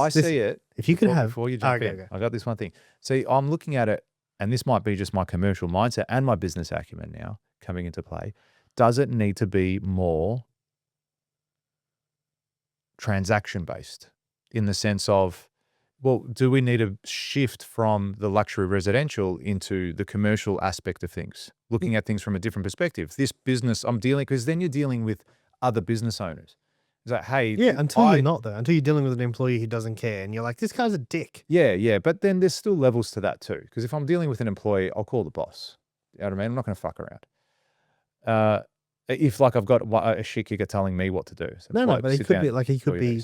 I see it. If you could have before you jump in, I got this one thing. See, I'm looking at it, and this might be just my commercial mindset and my business acumen now coming into play. Does it need to be more transaction based in the sense of, well, do we need to shift from the luxury residential into the commercial aspect of things, looking at things from a different perspective? This business I'm dealing, because then you're dealing with other business owners. It's like, hey, yeah, until you're not though, until you're dealing with an employee who doesn't care, and you're like, this guy's a dick. Yeah, but then there's still levels to that too. Because if I'm dealing with an employee, I'll call the boss. You know what I mean? I'm not going to fuck around. If like I've got a shit kicker telling me what to do. So No, but he could be like, he could be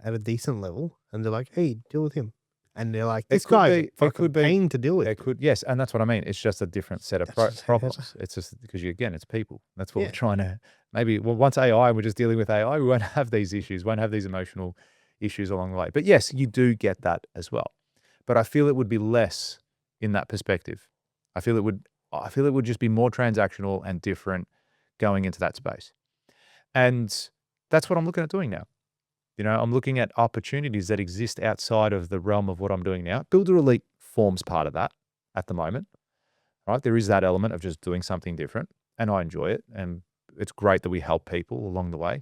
at a decent level, and they're like, hey, deal with him. And they're like, this guy's fucking pain to deal with. Yes, and that's what I mean. It's just a different set of problems. It's just because again, it's people. That's what we're trying to. Maybe once AI, we're just dealing with AI. We won't have these issues. Won't have these emotional issues along the way. But yes, you do get that as well. But I feel it would be less in that perspective. I feel it would just be more transactional and different going into that space. And that's what I'm looking at doing now. You know, I'm looking at opportunities that exist outside of the realm of what I'm doing now. Builder Elite forms part of that at the moment, right? There is that element of just doing something different, and I enjoy it. And it's great that we help people along the way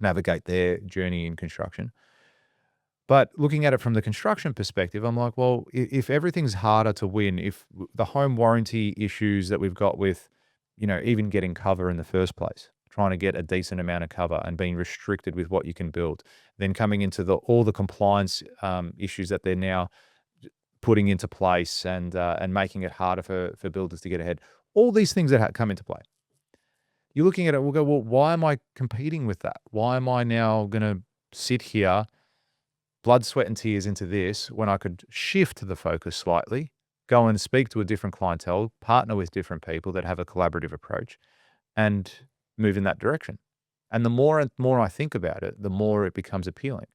navigate their journey in construction. But looking at it from the construction perspective, I'm like, well, if everything's harder to win, if the home warranty issues that we've got with, you know, even getting cover in the first place, trying to get a decent amount of cover and being restricted with what you can build, then coming into all the compliance issues that they're now putting into place and making it harder for builders to get ahead. All these things that come into play. You're looking at it, we'll go, well, why am I competing with that? Why am I now going to sit here, blood, sweat, and tears into this when I could shift the focus slightly, go and speak to a different clientele, partner with different people that have a collaborative approach, and move in that direction? And the more and more I think about it, the more it becomes appealing,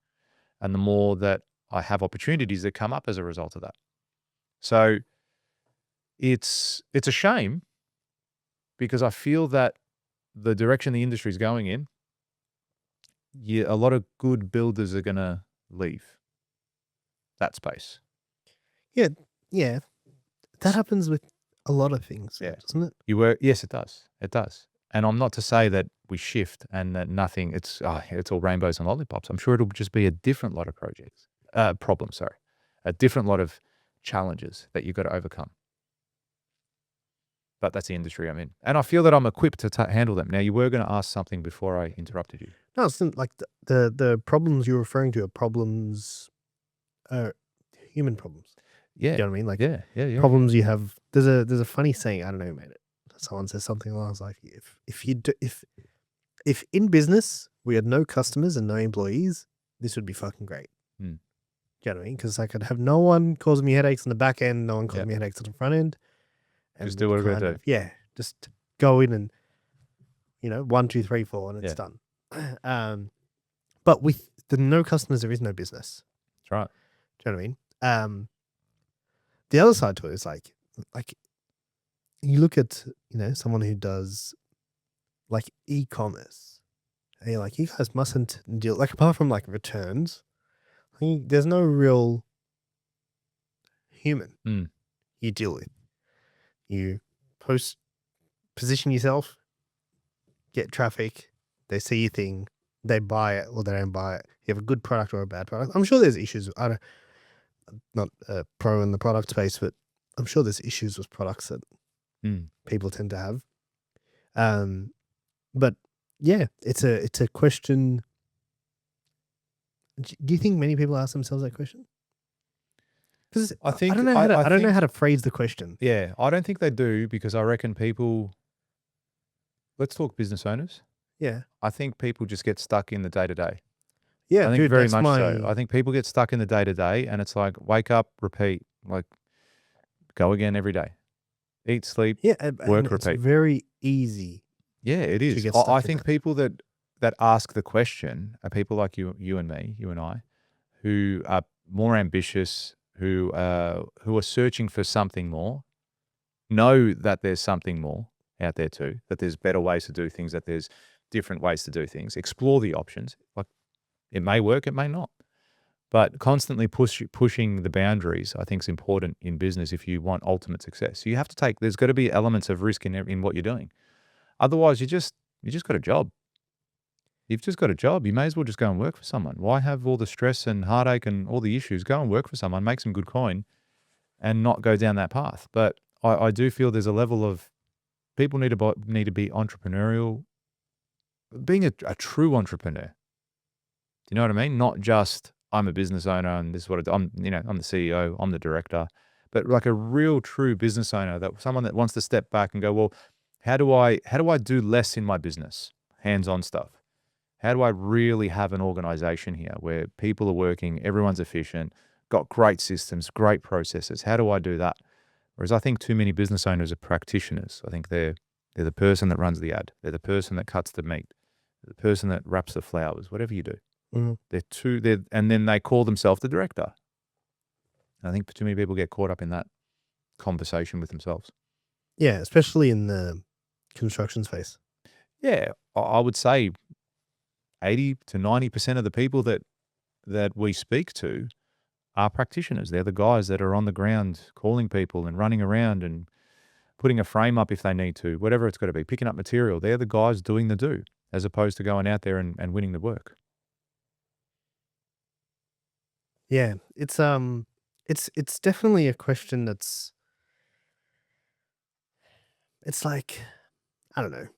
and the more that I have opportunities that come up as a result of that. So it's a shame, because I feel that the direction the industry is going in, a lot of good builders are going to leave that space. Yeah. That happens with a lot of things, doesn't it? Yes, it does. It does. And I'm not to say that we shift and that nothing, it's all rainbows and lollipops. I'm sure it'll just be a different lot of problems, a different lot of challenges that you've got to overcome. But that's the industry I'm in. And I feel that I'm equipped to handle them. Now, you were going to ask something before I interrupted you. No, it's like the problems you're referring to are problems, human problems. Yeah. You know what I mean? Like, yeah. Problems you have. There's a funny saying, I don't know who made it. Someone says something along those lines like, if in business we had no customers and no employees, this would be fucking great. Do you know what I mean? Because I could have no one causing me headaches on the back end, no one causing me headaches on the front end. And just do what we're going to do. Yeah, just go in and, 1, 2, 3, 4, and it's done. But with the no customers, there is no business. That's right. Do you know what I mean? The other side to it is like you look at, someone who does like e-commerce, and you're like, you guys mustn't deal, like, apart from like returns, there's no real human you deal with. You position yourself, get traffic, they see your thing, they buy it or they don't buy it. You have a good product or a bad product. I'm sure there's issues. I'm not a pro in the product space, but I'm sure there's issues with products that people tend to have. But yeah, it's a question. Do you think many people ask themselves that question? Because I don't know how to phrase the question. Yeah, I don't think they do, because I reckon people. Let's talk business owners. Yeah, I think people just get stuck in the day to day. Yeah, I think very much so. I think people get stuck in the day to day, and it's like wake up, repeat, like go again every day, eat, sleep, work, repeat. It's very easy. Yeah, it is. I think people that ask the question are people like you and me, you and I, who are more ambitious, who are searching for something more, know that there's something more out there too, that there's better ways to do things, that there's different ways to do things, explore the options. Like, it may work, it may not. But constantly pushing the boundaries, I think, is important in business if you want ultimate success. So you have to there's got to be elements of risk in what you're doing. Otherwise, you just got a job. You've just got a job. You may as well just go and work for someone. Why have all the stress and heartache and all the issues? Go and work for someone, make some good coin, and not go down that path. But I do feel there's a level of people need to be entrepreneurial, being a true entrepreneur. Do you know what I mean? Not just I'm a business owner and this is what I do. I'm the CEO, I'm the director, but like a real true business owner, that someone that wants to step back and go, well, how do I do less in my business? Hands-on stuff. How do I really have an organization here where people are working, everyone's efficient, got great systems, great processes? How do I do that? Whereas I think too many business owners are practitioners. I think they're the person that runs the ad. They're the person that cuts the meat. They're the person that wraps the flowers, whatever you do. Mm-hmm. And then they call themselves the director. I think too many people get caught up in that conversation with themselves. Yeah, especially in the construction space. Yeah, I would say 80 to 90% of the people that we speak to are practitioners. They're the guys that are on the ground calling people and running around and putting a frame up if they need to, whatever it's got to be, picking up material. They're the guys doing the do, as opposed to going out there and winning the work. Yeah, it's definitely a question that's, it's like, I don't know.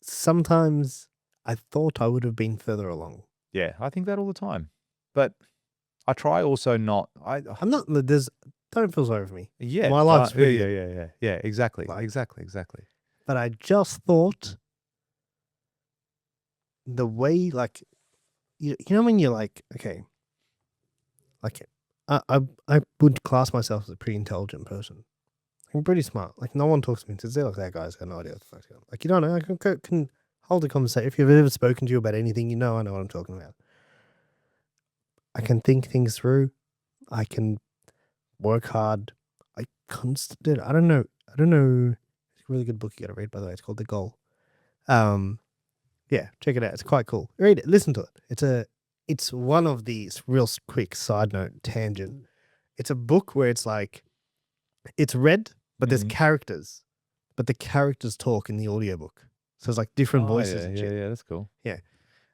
Sometimes I thought I would have been further along. Yeah, I think that all the time. But I try also not. I'm not. Don't feel sorry for me. Yeah, my life's pretty good. Yeah. Exactly, Like- exactly. But I just thought the way, like, you know, when you're like, okay, like, I would class myself as a pretty intelligent person. I'm pretty smart. Like, no one talks to me and says, "Look, that guy's got no idea what the fuck's going on." Like, you don't know. I can hold a conversation. If you've ever spoken to you about anything, you know I know what I'm talking about. I can think things through. I can work hard. I constantly. I don't know. It's a really good book you got to read, by the way. It's called The Goal. Yeah, check it out. It's quite cool. Read it. Listen to it. It's one of these real quick side note tangent. It's a book where it's like, it's read, but there's characters, but the characters talk in the audiobook. So it's like different voices and shit. Yeah, that's cool. Yeah.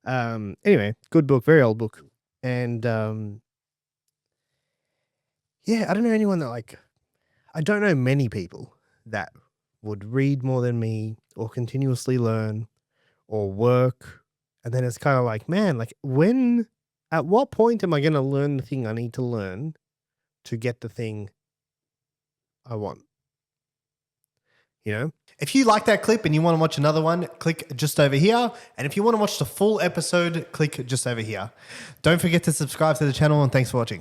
Anyway, good book, very old book. And yeah, I don't know anyone that I don't know many people that would read more than me or continuously learn or work. And then it's kind of like, man, like at what point am I going to learn the thing I need to learn to get the thing I want? You know? If you like that clip and you want to watch another one, click just over here. And if you want to watch the full episode, click just over here. Don't forget to subscribe to the channel, and thanks for watching.